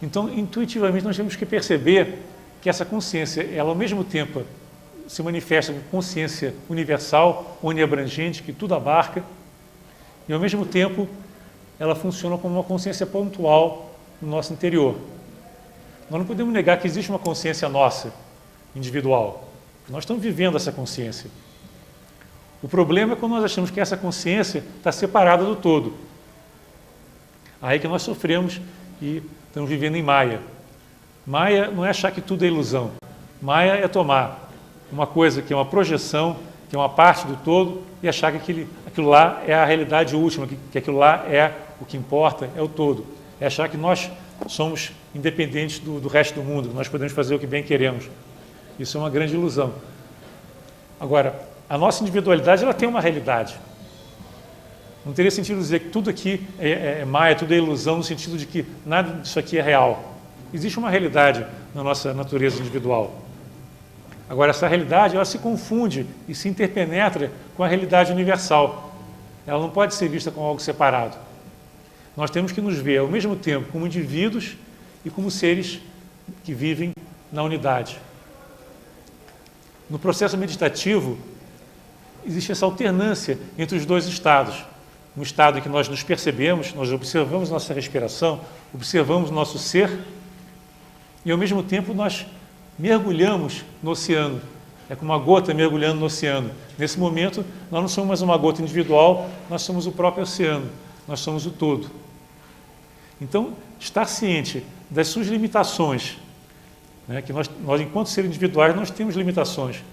Então, intuitivamente, nós temos que perceber que essa consciência, ela ao mesmo tempo se manifesta como consciência universal, oniabrangente, que tudo abarca, e ao mesmo tempo ela funciona como uma consciência pontual no nosso interior. Nós não podemos negar que existe uma consciência nossa, individual. Nós estamos vivendo essa consciência. O problema é quando nós achamos que essa consciência está separada do todo. Aí que nós sofremos e estamos vivendo em Maya. Maya não é achar que tudo é ilusão. Maya é tomar uma coisa que é uma projeção, que é uma parte do todo, e achar que aquilo lá é a realidade última, que aquilo lá é o que importa, é o todo. É achar que nós somos independentes do resto do mundo, que nós podemos fazer o que bem queremos. Isso é uma grande ilusão. Agora, a nossa individualidade, ela tem uma realidade. Não teria sentido dizer que tudo aqui é Maya, tudo é ilusão, no sentido de que nada disso aqui é real. Existe uma realidade na nossa natureza individual. Agora, essa realidade, ela se confunde e se interpenetra com a realidade universal. Ela não pode ser vista como algo separado. Nós temos que nos ver, ao mesmo tempo, como indivíduos e como seres que vivem na unidade. No processo meditativo, existe essa alternância entre os dois estados. Um estado em que nós nos percebemos, nós observamos nossa respiração, observamos nosso ser, e ao mesmo tempo nós mergulhamos no oceano. É como uma gota mergulhando no oceano. Nesse momento, nós não somos mais uma gota individual, nós somos o próprio oceano, nós somos o todo. Então, estar ciente das suas limitações, né, que nós, enquanto seres individuais, nós temos limitações,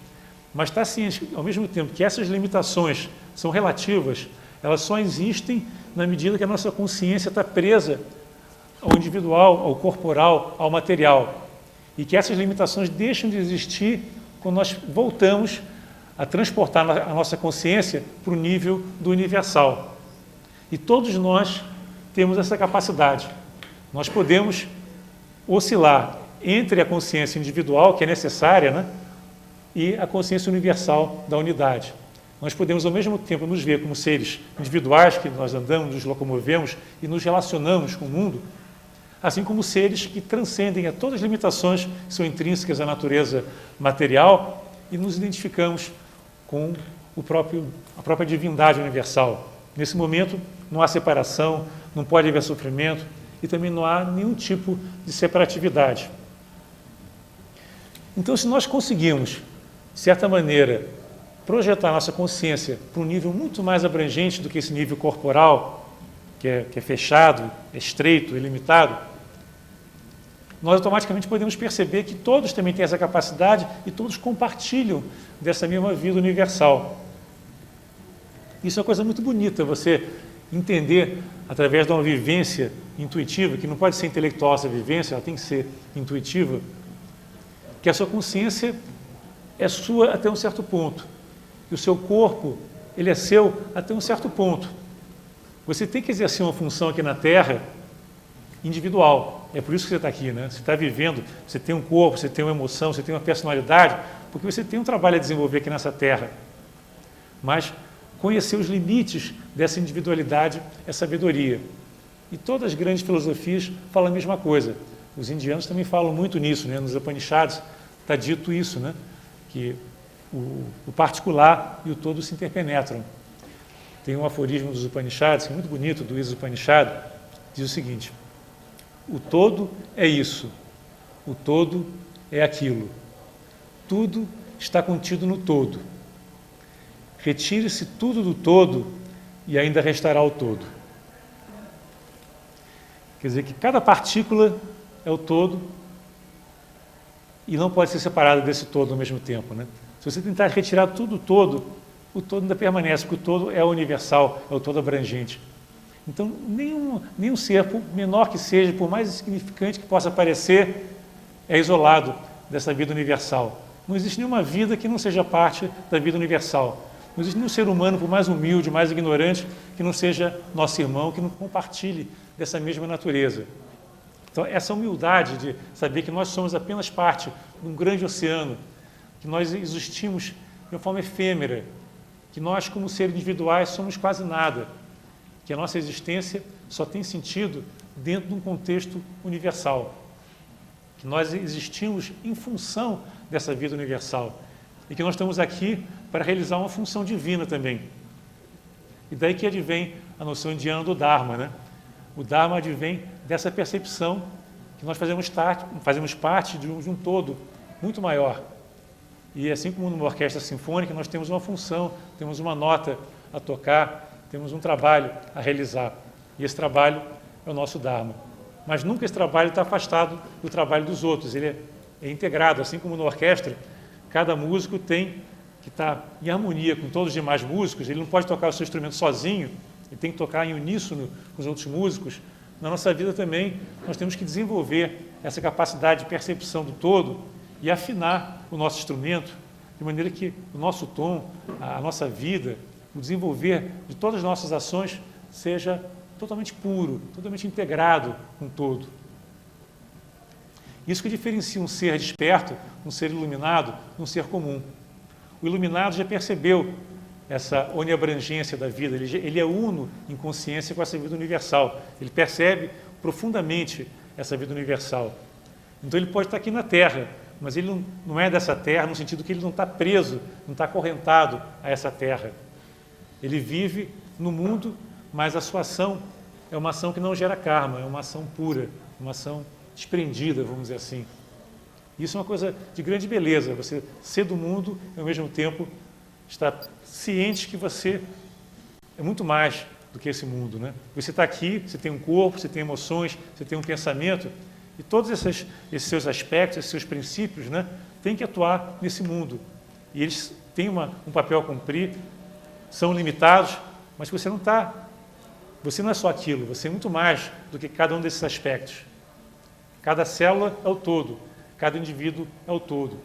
mas estar ciente, ao mesmo tempo, que essas limitações são relativas, elas só existem na medida que a nossa consciência está presa ao individual, ao corporal, ao material. E que essas limitações deixam de existir quando nós voltamos a transportar a nossa consciência para o nível do universal. E todos nós temos essa capacidade. Nós podemos oscilar entre a consciência individual, que é necessária, né, e a consciência universal da unidade. Nós podemos, ao mesmo tempo, nos ver como seres individuais, que nós andamos, nos locomovemos e nos relacionamos com o mundo, assim como seres que transcendem a todas as limitações que são intrínsecas à natureza material e nos identificamos com a própria divindade universal. Nesse momento, não há separação, não pode haver sofrimento e também não há nenhum tipo de separatividade. Então, se nós conseguimos, de certa maneira, projetar nossa consciência para um nível muito mais abrangente do que esse nível corporal, que é fechado, é estreito, é limitado, nós automaticamente podemos perceber que todos também têm essa capacidade e todos compartilham dessa mesma vida universal. Isso é uma coisa muito bonita, você entender, através de uma vivência intuitiva, que não pode ser intelectual essa vivência, ela tem que ser intuitiva, que a sua consciência é sua até um certo ponto, e o seu corpo, ele é seu até um certo ponto. Você tem que exercer uma função aqui na Terra individual. É por isso que você está aqui, né? Você está vivendo, você tem um corpo, você tem uma emoção, você tem uma personalidade, porque você tem um trabalho a desenvolver aqui nessa Terra. Mas conhecer os limites dessa individualidade é sabedoria. E todas as grandes filosofias falam a mesma coisa. Os indianos também falam muito nisso, né? Nos Upanishads está dito isso, né? Que o particular e o todo se interpenetram. Tem um aforismo dos Upanishads, que é muito bonito, do Isa Upanishad, diz o seguinte: o todo é isso, o todo é aquilo, tudo está contido no todo. Retire-se tudo do todo e ainda restará o todo. Quer dizer que cada partícula é o todo e não pode ser separada desse todo ao mesmo tempo, né? Se você tentar retirar tudo do todo, o todo ainda permanece, porque o todo é universal, é o todo abrangente. Então, nenhum ser, por menor que seja, por mais insignificante que possa parecer, é isolado dessa vida universal. Não existe nenhuma vida que não seja parte da vida universal. Não existe nenhum ser humano, por mais humilde, mais ignorante, que não seja nosso irmão, que não compartilhe dessa mesma natureza. Então, essa humildade de saber que nós somos apenas parte de um grande oceano, que nós existimos de uma forma efêmera, que nós, como seres individuais, somos quase nada, que a nossa existência só tem sentido dentro de um contexto universal, que nós existimos em função dessa vida universal e que nós estamos aqui para realizar uma função divina também. E daí que advém a noção indiana do Dharma, né? O Dharma advém dessa percepção que nós fazemos parte de um todo muito maior. E assim como numa orquestra sinfônica, nós temos uma função, temos uma nota a tocar, temos um trabalho a realizar. E esse trabalho é o nosso Dharma. Mas nunca esse trabalho está afastado do trabalho dos outros, ele é integrado, assim como na orquestra, cada músico tem que estar em harmonia com todos os demais músicos, ele não pode tocar o seu instrumento sozinho, ele tem que tocar em uníssono com os outros músicos. Na nossa vida também, nós temos que desenvolver essa capacidade de percepção do todo e afinar o nosso instrumento, de maneira que o nosso tom, a nossa vida, o desenvolver de todas as nossas ações seja totalmente puro, totalmente integrado com o todo. Isso que diferencia um ser desperto, um ser iluminado, de um ser comum. O iluminado já percebeu essa oniabrangência da vida, ele é uno em consciência com essa vida universal, ele percebe profundamente essa vida universal. Então ele pode estar aqui na Terra, mas ele não é dessa Terra, no sentido que ele não está preso, não está acorrentado a essa Terra. Ele vive no mundo, mas a sua ação é uma ação que não gera karma, é uma ação pura, uma ação desprendida, vamos dizer assim. Isso é uma coisa de grande beleza, você ser do mundo e, ao mesmo tempo, estar ciente que você é muito mais do que esse mundo, né? Você está aqui, você tem um corpo, você tem emoções, você tem um pensamento, e todos esses seus aspectos, esses seus princípios, né, têm que atuar nesse mundo. E eles têm um papel a cumprir, são limitados, mas você não é só aquilo, você é muito mais do que cada um desses aspectos. Cada célula é o todo, cada indivíduo é o todo.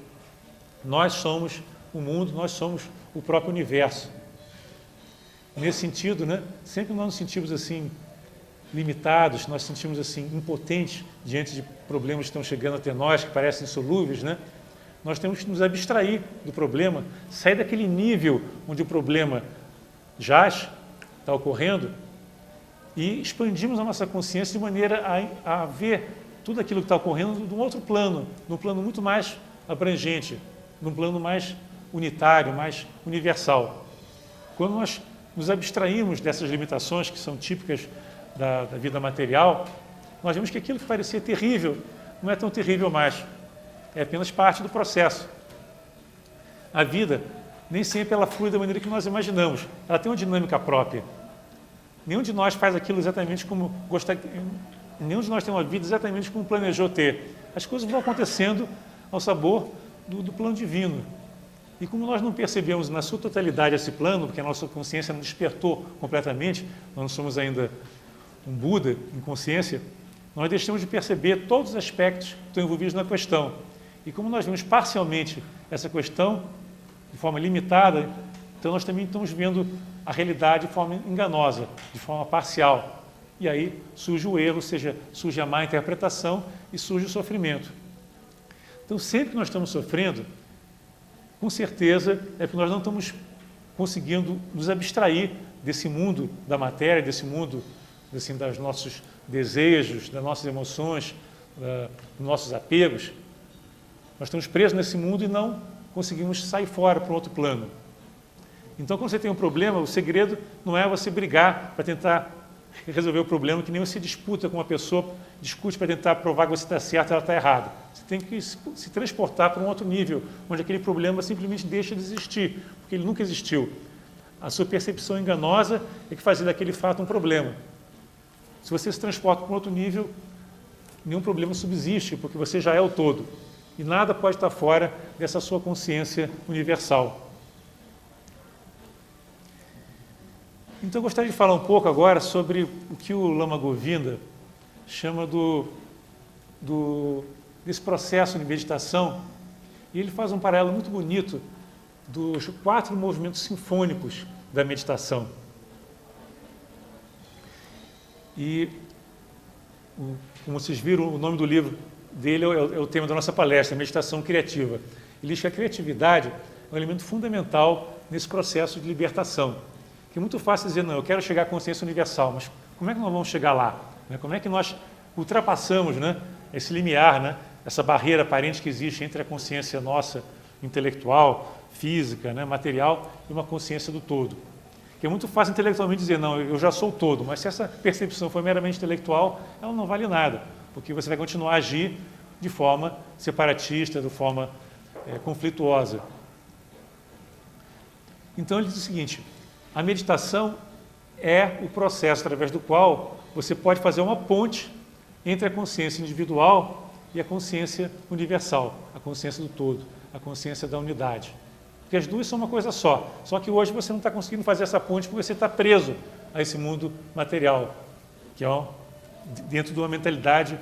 Nós somos o mundo, nós somos o próprio universo. Nesse sentido, né, sempre nós nos sentimos assim limitados, nós nos sentimos assim impotentes diante de problemas que estão chegando até nós, que parecem insolúveis, né? Nós temos que nos abstrair do problema, sair daquele nível onde o problema jaz, está ocorrendo, e expandimos a nossa consciência de maneira a ver tudo aquilo que está ocorrendo de um outro plano, num plano muito mais abrangente, num plano mais unitário, mais universal. Quando nós nos abstraímos dessas limitações que são típicas da vida material, nós vemos que aquilo que parecia terrível não é tão terrível mais, é apenas parte do processo. A vida nem sempre ela flui da maneira que nós imaginamos, ela tem uma dinâmica própria. Nenhum de nós faz aquilo exatamente como gostaria, nenhum de nós tem uma vida exatamente como planejou ter. As coisas vão acontecendo ao sabor do plano divino. E como nós não percebemos na sua totalidade esse plano, porque a nossa consciência não despertou completamente, nós não somos ainda um Buda em consciência, nós deixamos de perceber todos os aspectos que estão envolvidos na questão. E como nós vemos parcialmente essa questão, de forma limitada, então nós também estamos vendo a realidade de forma enganosa, de forma parcial. E aí surge o erro, ou seja, surge a má interpretação e surge o sofrimento. Então, sempre que nós estamos sofrendo, com certeza é porque nós não estamos conseguindo nos abstrair desse mundo da matéria, desse mundo assim, dos nossos desejos, das nossas emoções, dos nossos apegos. Nós estamos presos nesse mundo e não conseguimos sair fora para um outro plano. Então, quando você tem um problema, o segredo não é você brigar para tentar resolver o problema, que nem você disputa com uma pessoa, discute para tentar provar que você está certo e ela está errada. Você tem que se transportar para um outro nível, onde aquele problema simplesmente deixa de existir, porque ele nunca existiu. A sua percepção enganosa é que fazia daquele fato um problema. Se você se transporta para um outro nível, nenhum problema subsiste, porque você já é o todo. E nada pode estar fora dessa sua consciência universal. Então, eu gostaria de falar um pouco agora sobre o que o Lama Govinda chama desse processo de meditação. E ele faz um paralelo muito bonito dos 4 movimentos sinfônicos da meditação. E, como vocês viram, o nome do livro dele é o tema da nossa palestra, Meditação Criativa. Ele diz que a criatividade é um elemento fundamental nesse processo de libertação. Que é muito fácil dizer, não, eu quero chegar à consciência universal, mas como é que nós vamos chegar lá? Né? Como é que nós ultrapassamos, né, esse limiar, né, essa barreira aparente que existe entre a consciência nossa, intelectual, física, né, material, e uma consciência do todo? Que é muito fácil intelectualmente dizer, não, eu já sou o todo, mas se essa percepção for meramente intelectual, ela não vale nada, porque você vai continuar a agir de forma separatista, de forma conflituosa. Então ele diz o seguinte, a meditação é o processo através do qual você pode fazer uma ponte entre a consciência individual e a consciência universal, a consciência do todo, a consciência da unidade. Porque as duas são uma coisa só que hoje você não está conseguindo fazer essa ponte porque você está preso a esse mundo material, que é dentro de uma mentalidade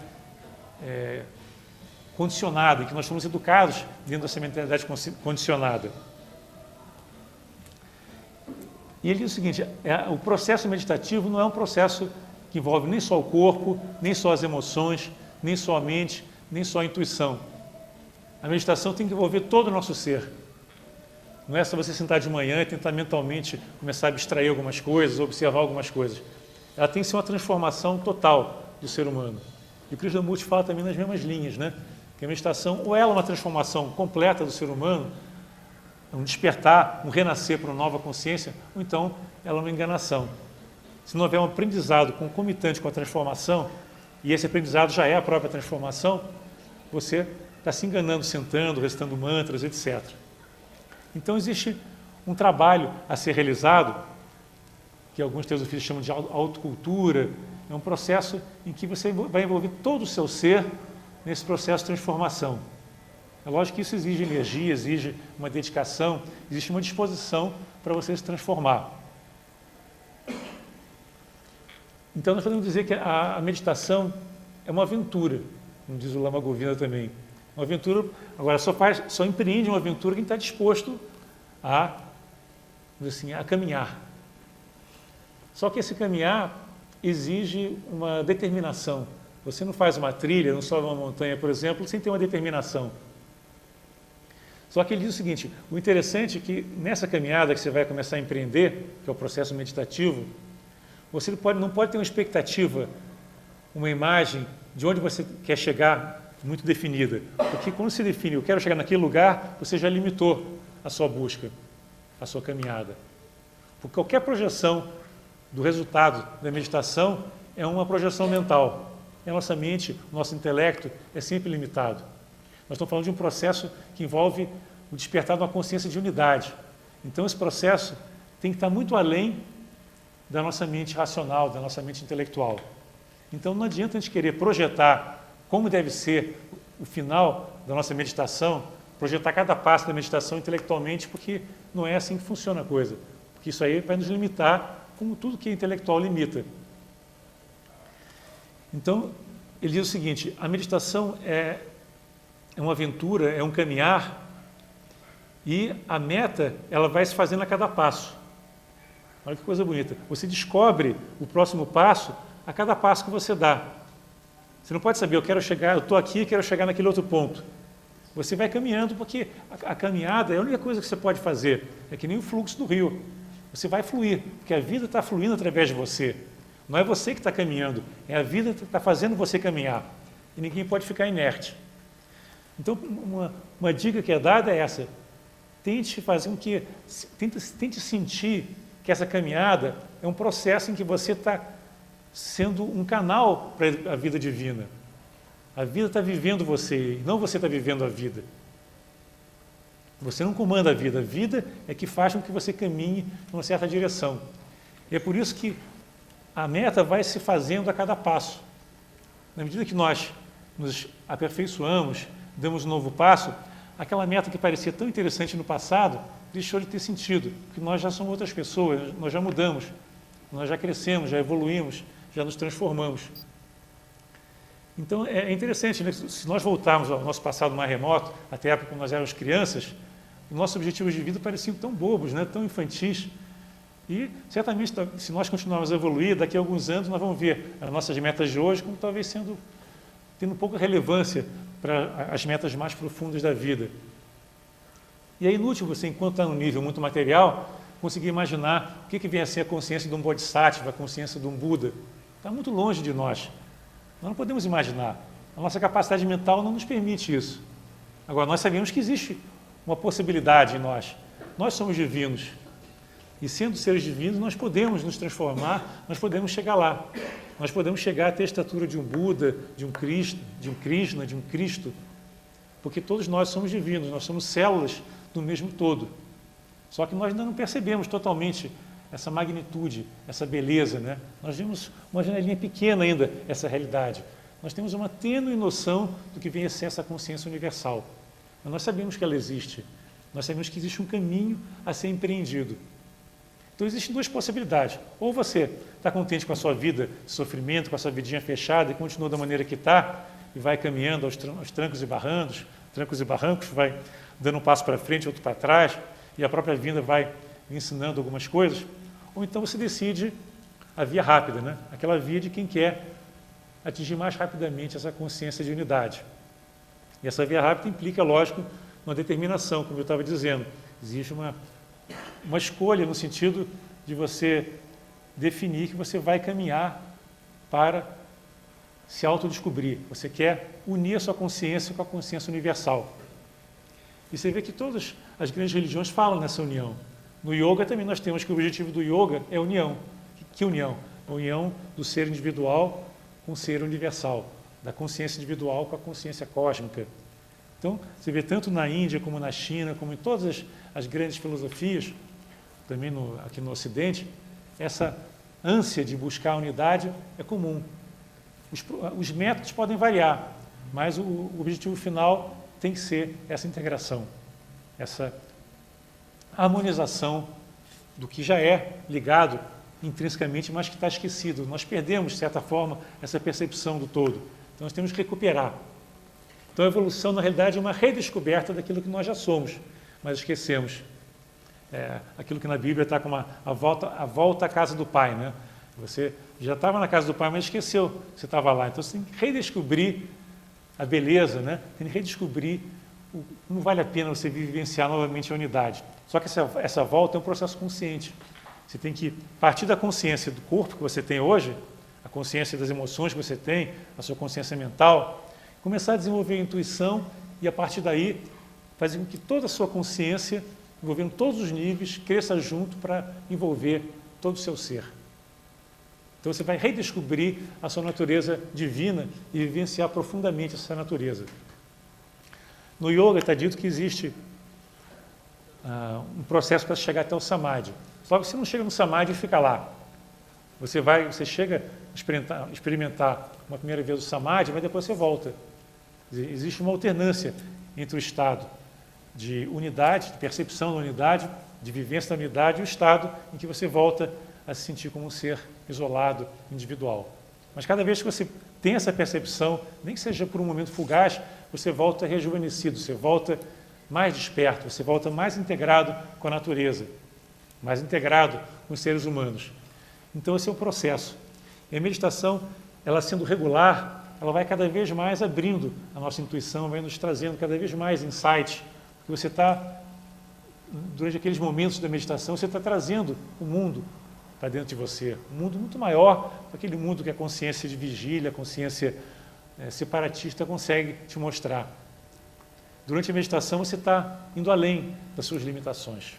condicionada, que nós somos educados dentro dessa mentalidade condicionada. E ele diz o seguinte, o processo meditativo não é um processo que envolve nem só o corpo, nem só as emoções, nem só a mente, nem só a intuição. A meditação tem que envolver todo o nosso ser. Não é só você sentar de manhã e tentar mentalmente começar a abstrair algumas coisas, observar algumas coisas. Ela tem que ser uma transformação total do ser humano. E o Krishnamurti fala também nas mesmas linhas, né? Que a meditação, ou ela é uma transformação completa do ser humano, um despertar, um renascer para uma nova consciência, ou então ela é uma enganação. Se não houver um aprendizado concomitante com a transformação, e esse aprendizado já é a própria transformação, você está se enganando sentando, recitando mantras, etc. Então existe um trabalho a ser realizado, que alguns teosofistas chamam de autocultura, é um processo em que você vai envolver todo o seu ser nesse processo de transformação. É lógico que isso exige energia, exige uma dedicação, existe uma disposição para você se transformar. Então nós podemos dizer que a meditação é uma aventura, como diz o Lama Govinda também. Uma aventura, agora só empreende uma aventura quem está disposto a caminhar. Só que esse caminhar exige uma determinação. Você não faz uma trilha, não sobe uma montanha, por exemplo, sem ter uma determinação. Só que ele diz o seguinte, o interessante é que nessa caminhada que você vai começar a empreender, que é o processo meditativo, você não pode ter uma expectativa, uma imagem de onde você quer chegar muito definida. Porque quando se define, eu quero chegar naquele lugar, você já limitou a sua busca, a sua caminhada. Porque qualquer projeção do resultado da meditação é uma projeção mental. A nossa mente, o nosso intelecto é sempre limitado. Nós estamos falando de um processo que envolve o despertar de uma consciência de unidade. Então esse processo tem que estar muito além da nossa mente racional, da nossa mente intelectual. Então não adianta a gente querer projetar como deve ser o final da nossa meditação, projetar cada passo da meditação intelectualmente, porque não é assim que funciona a coisa. Porque isso aí vai nos limitar, como tudo que é intelectual limita. Então, ele diz o seguinte, a meditação é uma aventura, é um caminhar, e a meta, ela vai se fazendo a cada passo. Olha que coisa bonita. Você descobre o próximo passo a cada passo que você dá. Você não pode saber, eu estou aqui e quero chegar naquele outro ponto. Você vai caminhando, porque a caminhada é a única coisa que você pode fazer. É que nem o fluxo do rio. Você vai fluir, porque a vida está fluindo através de você. Não é você que está caminhando, é a vida que está fazendo você caminhar. E ninguém pode ficar inerte. Então, uma dica que é dada é essa. Tente fazer tente sentir que essa caminhada é um processo em que você está sendo um canal para a vida divina. A vida está vivendo você, e não você está vivendo a vida. Você não comanda a vida é que faz com que você caminhe numa certa direção. E é por isso que a meta vai se fazendo a cada passo. Na medida que nós nos aperfeiçoamos, damos um novo passo, aquela meta que parecia tão interessante no passado deixou de ter sentido, porque nós já somos outras pessoas, nós já mudamos, nós já crescemos, já evoluímos, já nos transformamos. Então é interessante, né? Se nós voltarmos ao nosso passado mais remoto, até a época quando nós éramos crianças, os nossos objetivos de vida pareciam tão bobos, né? Tão infantis. E certamente, se nós continuarmos a evoluir, daqui a alguns anos nós vamos ver as nossas metas de hoje como talvez tendo pouca relevância para as metas mais profundas da vida. E é inútil você, enquanto está num nível muito material, conseguir imaginar o que vem a ser a consciência de um Bodhisattva, a consciência de um Buda. Está muito longe de nós. Nós não podemos imaginar. A nossa capacidade mental não nos permite isso. Agora, nós sabemos que existe uma possibilidade em nós. Nós somos divinos. E sendo seres divinos, nós podemos nos transformar, nós podemos chegar lá. Nós podemos chegar até a estatura de um Buda, de um Cristo, de um Krishna, de um Cristo. Porque todos nós somos divinos, nós somos células do mesmo todo. Só que nós ainda não percebemos totalmente essa magnitude, essa beleza, né? Nós vemos uma janelinha pequena ainda, essa realidade. Nós temos uma tênue noção do que vem a ser essa consciência universal. Mas nós sabemos que ela existe. Nós sabemos que existe um caminho a ser empreendido. Então existem duas possibilidades. Ou você está contente com a sua vida de sofrimento, com a sua vidinha fechada e continua da maneira que está e vai caminhando aos trancos e barrancos, vai dando um passo para frente, outro para trás, e a própria vida vai lhe ensinando algumas coisas. Ou então você decide a via rápida, né? Aquela via de quem quer atingir mais rapidamente essa consciência de unidade. E essa via rápida implica, lógico, uma determinação, como eu estava dizendo. Existe uma escolha no sentido de você definir que você vai caminhar para se autodescobrir. Você quer unir a sua consciência com a consciência universal. E você vê que todas as grandes religiões falam nessa união. No yoga também nós temos que o objetivo do yoga é a união. Que união? A união do ser individual com o ser universal, da consciência individual com a consciência cósmica. Então, você vê tanto na Índia como na China, como em todas as grandes filosofias, também aqui no Ocidente, essa ânsia de buscar a unidade é comum. Os métodos podem variar, mas o objetivo final tem que ser essa integração, essa harmonização do que já é ligado intrinsecamente, mas que está esquecido. Nós perdemos, de certa forma, essa percepção do todo. Então, nós temos que recuperar. Então, a evolução, na realidade, é uma redescoberta daquilo que nós já somos, mas esquecemos. Aquilo que na Bíblia está como a volta à casa do Pai, né? Você já estava na casa do Pai, mas esqueceu que você estava lá. Então, você tem que redescobrir a beleza, né? Tem que redescobrir como vale a pena você vivenciar novamente a unidade. Só que essa volta é um processo consciente. Você tem que partir da consciência do corpo que você tem hoje, a consciência das emoções que você tem, a sua consciência mental, começar a desenvolver a intuição e, a partir daí, fazer com que toda a sua consciência, envolvendo todos os níveis, cresça junto para envolver todo o seu ser. Então você vai redescobrir a sua natureza divina e vivenciar profundamente essa natureza. No yoga está dito que existe um processo para chegar até o samadhi. Só que você não chega no samadhi e fica lá. Você chega a experimentar uma primeira vez o samadhi, mas depois você volta. Existe uma alternância entre o estado de unidade, de percepção da unidade, de vivência da unidade, e o estado em que você volta a se sentir como um ser isolado, individual. Mas cada vez que você tem essa percepção, nem que seja por um momento fugaz, você volta rejuvenescido, você volta mais desperto, você volta mais integrado com a natureza, mais integrado com os seres humanos. Então esse é o processo. E a meditação, ela sendo regular, ela vai cada vez mais abrindo a nossa intuição, vai nos trazendo cada vez mais insights, porque você está, durante aqueles momentos da meditação, você está trazendo o mundo para dentro de você, um mundo muito maior do que aquele mundo que a consciência de vigília, a consciência separatista consegue te mostrar. Durante a meditação você está indo além das suas limitações.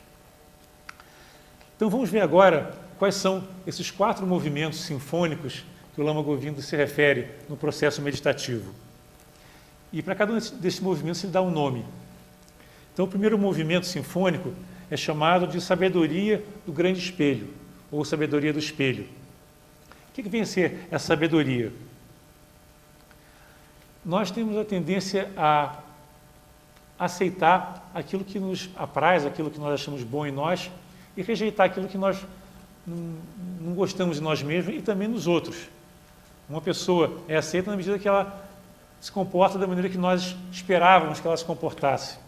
Então vamos ver agora quais são esses 4 movimentos sinfônicos que o Lama Govinda se refere no processo meditativo. E para cada um desses movimentos ele dá um nome. Então o primeiro movimento sinfônico é chamado de sabedoria do grande espelho, ou sabedoria do espelho. O que vem a ser essa sabedoria? Nós temos a tendência a aceitar aquilo que nos apraz, aquilo que nós achamos bom em nós, e rejeitar aquilo que nós não gostamos de nós mesmos e também nos outros. Uma pessoa é aceita na medida que ela se comporta da maneira que nós esperávamos que ela se comportasse.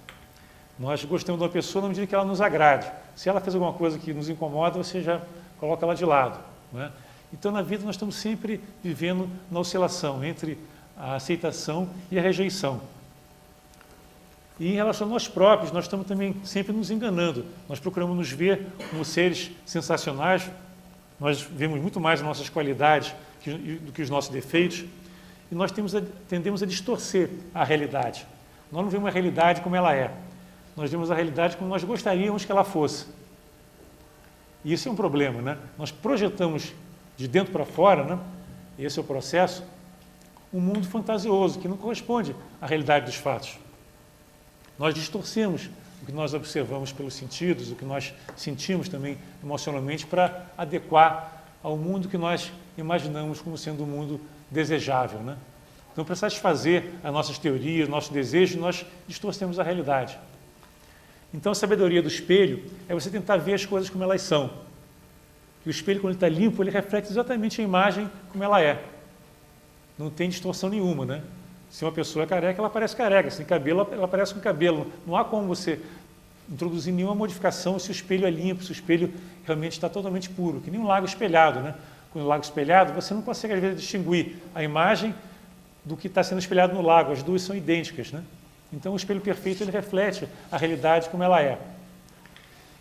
Nós gostamos de uma pessoa na medida que ela nos agrade. Se ela fez alguma coisa que nos incomoda, você já coloca ela de lado, não é? Então, na vida, nós estamos sempre vivendo na oscilação entre a aceitação e a rejeição. E em relação a nós próprios, nós estamos também sempre nos enganando. Nós procuramos nos ver como seres sensacionais, nós vemos muito mais as nossas qualidades do que os nossos defeitos, e nós tendemos a distorcer a realidade. Nós não vemos a realidade como ela é, nós vemos a realidade como nós gostaríamos que ela fosse. E isso é um problema, né? Nós projetamos de dentro para fora, né? Esse é o processo, um mundo fantasioso que não corresponde à realidade dos fatos. Nós distorcemos o que nós observamos pelos sentidos, o que nós sentimos também emocionalmente para adequar ao mundo que nós imaginamos como sendo um mundo desejável, né? Então, para satisfazer as nossas teorias, nossos desejos, nós distorcemos a realidade. Então, a sabedoria do espelho é você tentar ver as coisas como elas são. E o espelho, quando ele está limpo, ele reflete exatamente a imagem como ela é. Não tem distorção nenhuma, né? Se uma pessoa é careca, ela parece careca. Se tem cabelo, ela parece com cabelo. Não há como você introduzir nenhuma modificação se o espelho é limpo, se o espelho realmente está totalmente puro, que nem um lago espelhado, né? Com o lago espelhado, você não consegue, às vezes, distinguir a imagem do que está sendo espelhado no lago. As duas são idênticas, né? Então, o espelho perfeito, ele reflete a realidade como ela é.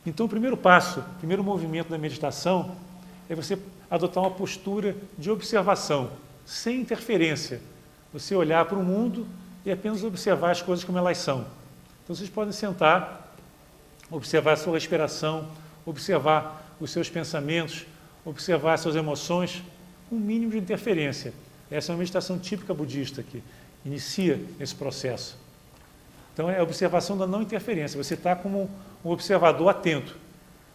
Então, o primeiro passo, o primeiro movimento da meditação é você adotar uma postura de observação, sem interferência. Você olhar para o mundo e apenas observar as coisas como elas são. Então, vocês podem sentar, observar a sua respiração, observar os seus pensamentos, observar as suas emoções, com um mínimo de interferência. Essa é uma meditação típica budista que inicia esse processo. Então, é a observação da não interferência. Você está como um observador atento.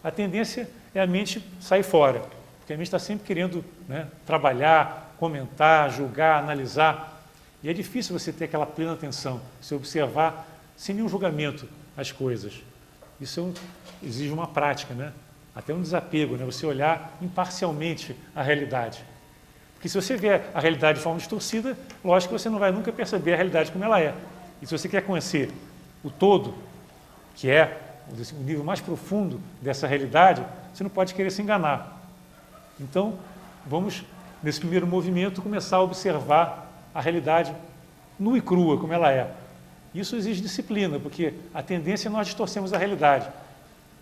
A tendência é a mente sair fora, porque a mente está sempre querendo, né, trabalhar, comentar, julgar, analisar. E é difícil você ter aquela plena atenção, você observar sem nenhum julgamento as coisas. Isso exige uma prática, né? Até um desapego, né? Você olhar imparcialmente a realidade. Porque se você vê a realidade de forma distorcida, lógico que você não vai nunca perceber a realidade como ela é. E se você quer conhecer o todo, que é o nível mais profundo dessa realidade, você não pode querer se enganar. Então, vamos, nesse primeiro movimento, começar a observar a realidade nua e crua, como ela é. Isso exige disciplina, porque a tendência é nós distorcermos a realidade.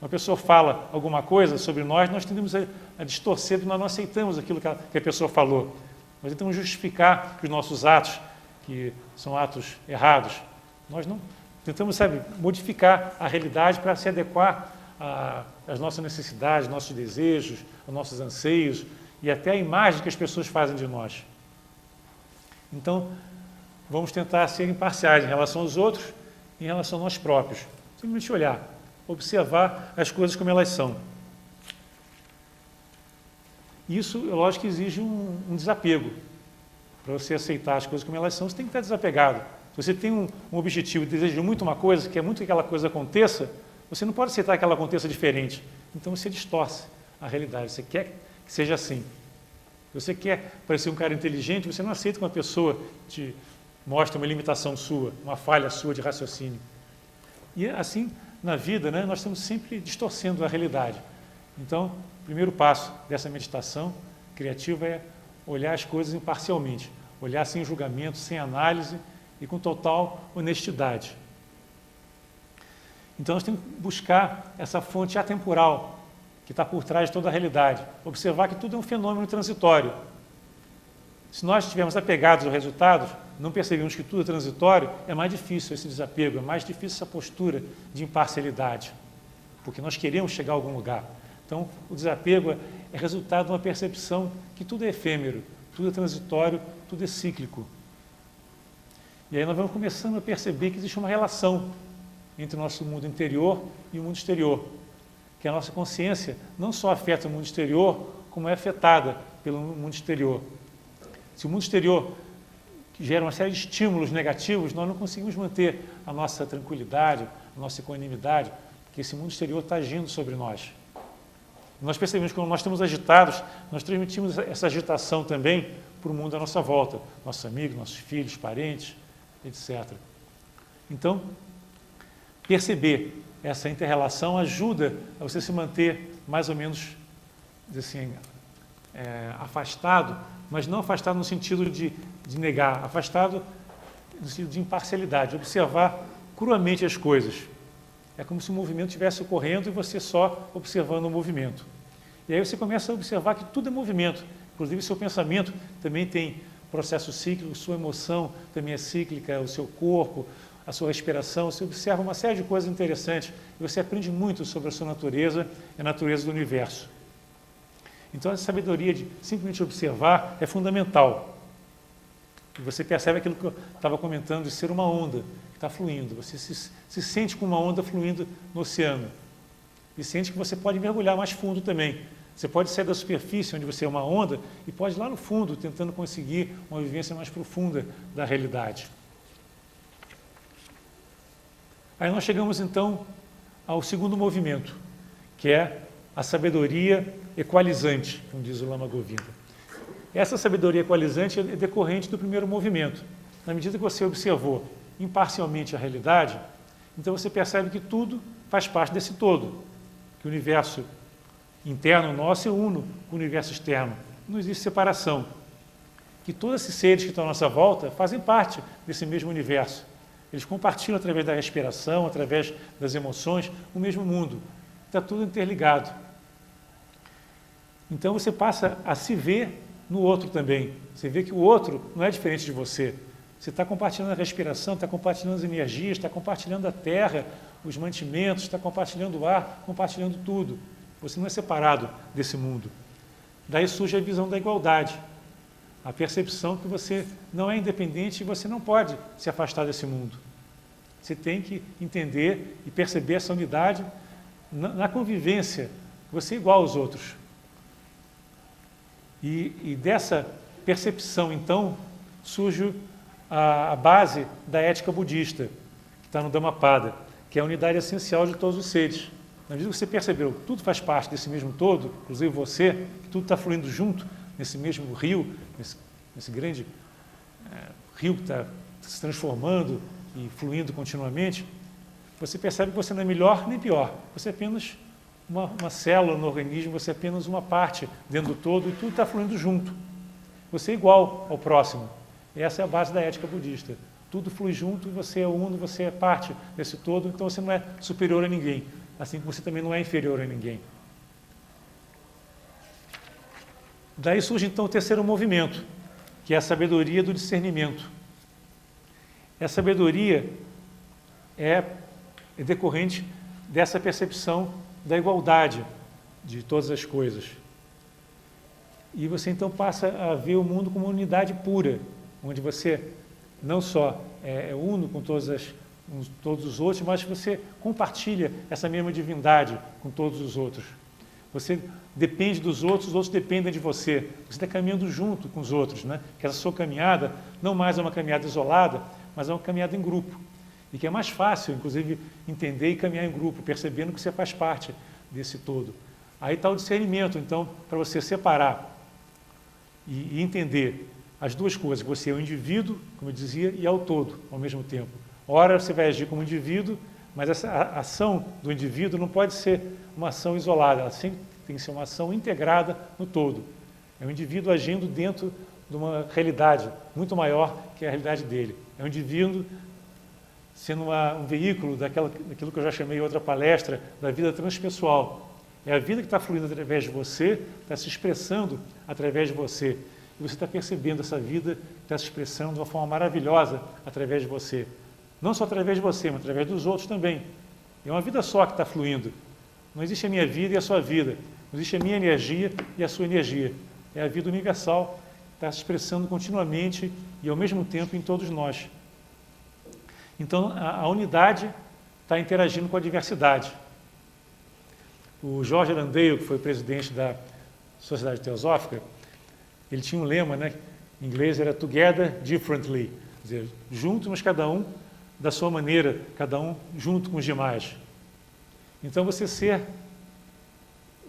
Uma pessoa fala alguma coisa sobre nós tendemos a distorcer, porque nós não aceitamos aquilo que a pessoa falou. Nós tentamos justificar os nossos atos, que são atos errados. Nós não tentamos, modificar a realidade para se adequar às nossas necessidades, nossos desejos, aos nossos anseios e até a imagem que as pessoas fazem de nós. Então, vamos tentar ser imparciais em relação aos outros e em relação a nós próprios. Simplesmente olhar, observar as coisas como elas são. Isso, lógico, que exige um desapego. Para você aceitar as coisas como elas são, você tem que estar desapegado. Se você tem um objetivo e deseja muito uma coisa, quer muito que aquela coisa aconteça, você não pode aceitar que ela aconteça diferente. Então você distorce a realidade, você quer que seja assim. Se você quer parecer um cara inteligente, você não aceita que uma pessoa te mostre uma limitação sua, uma falha sua de raciocínio. E assim, na vida, né, nós estamos sempre distorcendo a realidade. Então, o primeiro passo dessa meditação criativa é olhar as coisas imparcialmente, olhar sem julgamento, sem análise e com total honestidade. Então, nós temos que buscar essa fonte atemporal que está por trás de toda a realidade. Observar que tudo é um fenômeno transitório. Se nós estivermos apegados aos resultados, não percebemos que tudo é transitório, é mais difícil esse desapego, é mais difícil essa postura de imparcialidade, porque nós queremos chegar a algum lugar. Então, o desapego é resultado de uma percepção que tudo é efêmero, tudo é transitório, tudo é cíclico. E aí nós vamos começando a perceber que existe uma relação entre o nosso mundo interior e o mundo exterior, que a nossa consciência não só afeta o mundo exterior, como é afetada pelo mundo exterior. Se o mundo exterior gera uma série de estímulos negativos, nós não conseguimos manter a nossa tranquilidade, a nossa equanimidade, porque esse mundo exterior está agindo sobre nós. Nós percebemos que quando nós estamos agitados, nós transmitimos essa agitação também para o mundo à nossa volta, nossos amigos, nossos filhos, parentes, etc. Então, perceber essa inter-relação ajuda a você se manter mais ou menos assim, afastado, mas não afastado no sentido de negar, afastado no sentido de imparcialidade, observar cruamente as coisas. É como se o movimento estivesse ocorrendo e você só observando o movimento. E aí você começa a observar que tudo é movimento, inclusive seu pensamento também tem processo cíclico, sua emoção também é cíclica, o seu corpo, a sua respiração, você observa uma série de coisas interessantes e você aprende muito sobre a sua natureza e a natureza do universo. Então, a sabedoria de simplesmente observar é fundamental. E você percebe aquilo que eu estava comentando de ser uma onda que está fluindo. Você se sente como uma onda fluindo no oceano. E sente que você pode mergulhar mais fundo também. Você pode sair da superfície, onde você é uma onda, e pode ir lá no fundo, tentando conseguir uma vivência mais profunda da realidade. Aí nós chegamos, então, ao segundo movimento, que é a sabedoria equalizante, como diz o Lama Govinda. Essa sabedoria equalizante é decorrente do primeiro movimento. Na medida que você observou imparcialmente a realidade, então você percebe que tudo faz parte desse todo, que o universo interno nosso é uno com o universo externo. Não existe separação. Que todos esses seres que estão à nossa volta fazem parte desse mesmo universo. Eles compartilham através da respiração, através das emoções, o mesmo mundo. Está tudo interligado. Então você passa a se ver no outro também. Você vê que o outro não é diferente de você. Você está compartilhando a respiração, está compartilhando as energias, está compartilhando a terra, os mantimentos, está compartilhando o ar, compartilhando tudo. Você não é separado desse mundo. Daí surge a visão da igualdade. A percepção que você não é independente e você não pode se afastar desse mundo. Você tem que entender e perceber essa unidade na convivência. Você é igual aos outros. E dessa percepção, então, surge a base da ética budista, que está no Dhammapada, que é a unidade essencial de todos os seres. Na medida que você percebeu que tudo faz parte desse mesmo todo, inclusive você, que tudo está fluindo junto nesse mesmo rio, nesse grande rio que está se transformando e fluindo continuamente, você percebe que você não é melhor nem pior. Você é apenas uma célula no organismo, você é apenas uma parte dentro do todo e tudo está fluindo junto. Você é igual ao próximo. Essa é a base da ética budista. Tudo flui junto, você é uno, você é parte desse todo, então você não é superior a ninguém, assim como você também não é inferior a ninguém. Daí surge então o terceiro movimento, que é a sabedoria do discernimento. Essa sabedoria é decorrente dessa percepção da igualdade de todas as coisas. E você então passa a ver o mundo como uma unidade pura, onde você não só é uno com todos os outros, mas você compartilha essa mesma divindade com todos os outros. Você depende dos outros, os outros dependem de você. Você está caminhando junto com os outros, né? Que essa sua caminhada não mais é uma caminhada isolada, mas é uma caminhada em grupo. E que é mais fácil, inclusive, entender e caminhar em grupo, percebendo que você faz parte desse todo. Aí está o discernimento, então, para você separar e entender as duas coisas, que você é o indivíduo, como eu dizia, e é o todo, ao mesmo tempo. Ora, você vai agir como indivíduo, mas essa ação do indivíduo não pode ser uma ação isolada, ela sempre tem que ser uma ação integrada no todo. É um indivíduo agindo dentro de uma realidade muito maior que a realidade dele. É um indivíduo sendo um veículo daquilo que eu já chamei em outra palestra, da vida transpessoal. É a vida que está fluindo através de você, está se expressando através de você. E você está percebendo essa vida que está se expressando de uma forma maravilhosa através de você. Não só através de você, mas através dos outros também. É uma vida só que está fluindo. Não existe a minha vida e a sua vida. Não existe a minha energia e a sua energia. É a vida universal que está se expressando continuamente e ao mesmo tempo em todos nós. Então, a unidade está interagindo com a diversidade. O George Landale, que foi presidente da Sociedade Teosófica, ele tinha um lema, né? Em inglês era Together Differently, quer dizer, juntos, mas cada um da sua maneira, cada um junto com os demais. Então, você ser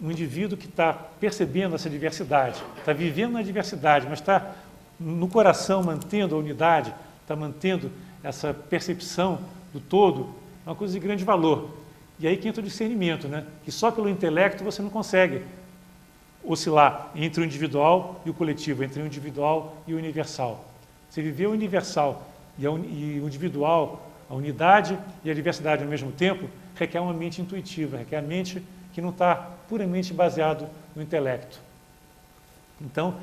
um indivíduo que está percebendo essa diversidade, está vivendo na diversidade, mas está no coração mantendo a unidade, está mantendo essa percepção do todo, é uma coisa de grande valor. E aí que entra o discernimento, né? Que só pelo intelecto você não consegue oscilar entre o individual e o coletivo, entre o individual e o universal. Você viver o universal e o individual, a unidade e a diversidade ao mesmo tempo, requer uma mente intuitiva, requer a mente que não está puramente baseado no intelecto. Então,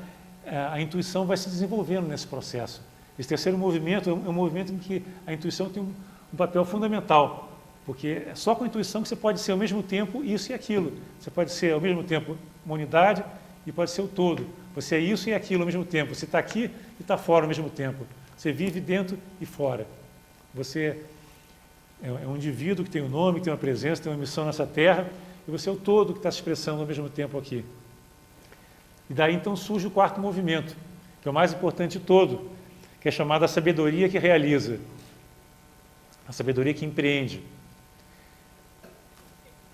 a intuição vai se desenvolvendo nesse processo. Esse terceiro movimento é um movimento em que a intuição tem um papel fundamental, porque é só com a intuição que você pode ser ao mesmo tempo isso e aquilo. Você pode ser ao mesmo tempo uma unidade e pode ser o todo. Você é isso e aquilo ao mesmo tempo. Você está aqui e está fora ao mesmo tempo. Você vive dentro e fora. Você é um indivíduo que tem um nome, que tem uma presença, tem uma missão nessa terra, e você é o todo que está se expressando ao mesmo tempo aqui. E daí então surge o quarto movimento, que é o mais importante de todo, que é chamado a sabedoria que realiza, a sabedoria que empreende.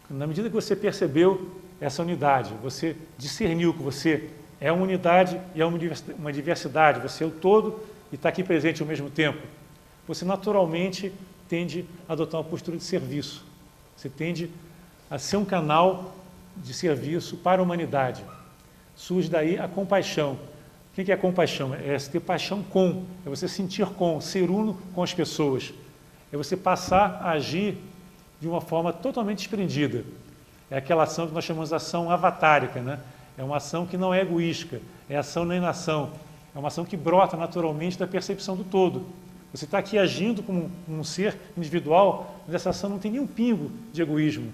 Na medida que você percebeu essa unidade, você discerniu que você é uma unidade e é uma diversidade, você é o todo e está aqui presente ao mesmo tempo, você naturalmente tende a adotar uma postura de serviço. Você tende a ser um canal de serviço para a humanidade. Surge daí a compaixão. O que é a compaixão? É ter paixão com, é você sentir com, ser uno com as pessoas. É você passar a agir de uma forma totalmente desprendida. É aquela ação que nós chamamos de ação avatárica, né? É uma ação que não é egoística, é ação na inação. É uma ação que brota naturalmente da percepção do todo. Você está aqui agindo como um ser individual, mas essa ação não tem nenhum pingo de egoísmo.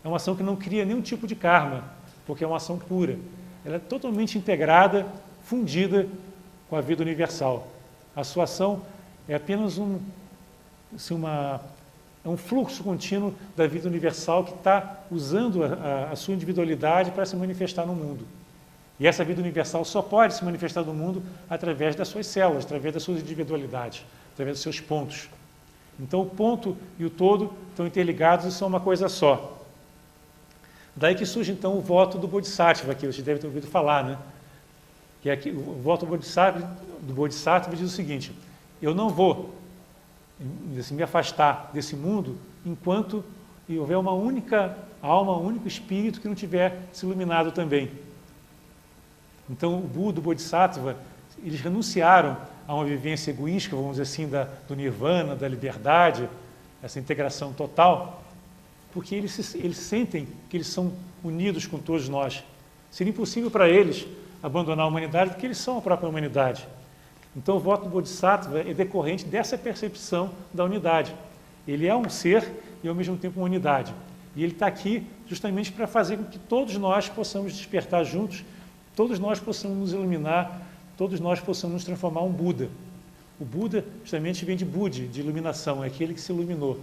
É uma ação que não cria nenhum tipo de karma, porque é uma ação pura. Ela é totalmente integrada, fundida com a vida universal. A sua ação é apenas um fluxo contínuo da vida universal que está usando a sua individualidade para se manifestar no mundo. E essa vida universal só pode se manifestar no mundo através das suas células, através das suas individualidades, através dos seus pontos. Então o ponto e o todo estão interligados e são uma coisa só. Daí que surge então o voto do Bodhisattva, que vocês devem ter ouvido falar, né? Que é que o voto do Bodhisattva diz o seguinte: eu não vou me afastar desse mundo enquanto houver uma única alma, um único espírito que não tiver se iluminado também. Então o Buda, o Bodhisattva, eles renunciaram a uma vivência egoísta, vamos dizer assim, do nirvana, da liberdade, essa integração total, porque eles sentem que eles são unidos com todos nós. Seria impossível para eles abandonar a humanidade, porque eles são a própria humanidade. Então o voto do Bodhisattva é decorrente dessa percepção da unidade. Ele é um ser e ao mesmo tempo uma unidade. E ele está aqui justamente para fazer com que todos nós possamos despertar juntos, todos nós possamos nos iluminar, todos nós possamos nos transformar em um Buda. O Buda justamente vem de Budi, de iluminação, é aquele que se iluminou.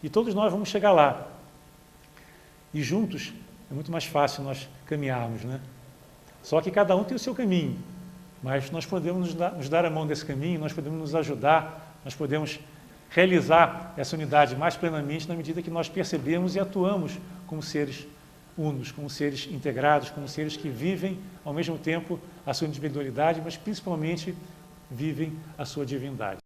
E todos nós vamos chegar lá. E juntos é muito mais fácil nós caminharmos, né? Só que cada um tem o seu caminho. Mas nós podemos nos dar a mão desse caminho, nós podemos nos ajudar, nós podemos realizar essa unidade mais plenamente na medida que nós percebemos e atuamos como seres unos, como seres integrados, como seres que vivem ao mesmo tempo a sua individualidade, mas principalmente vivem a sua divindade.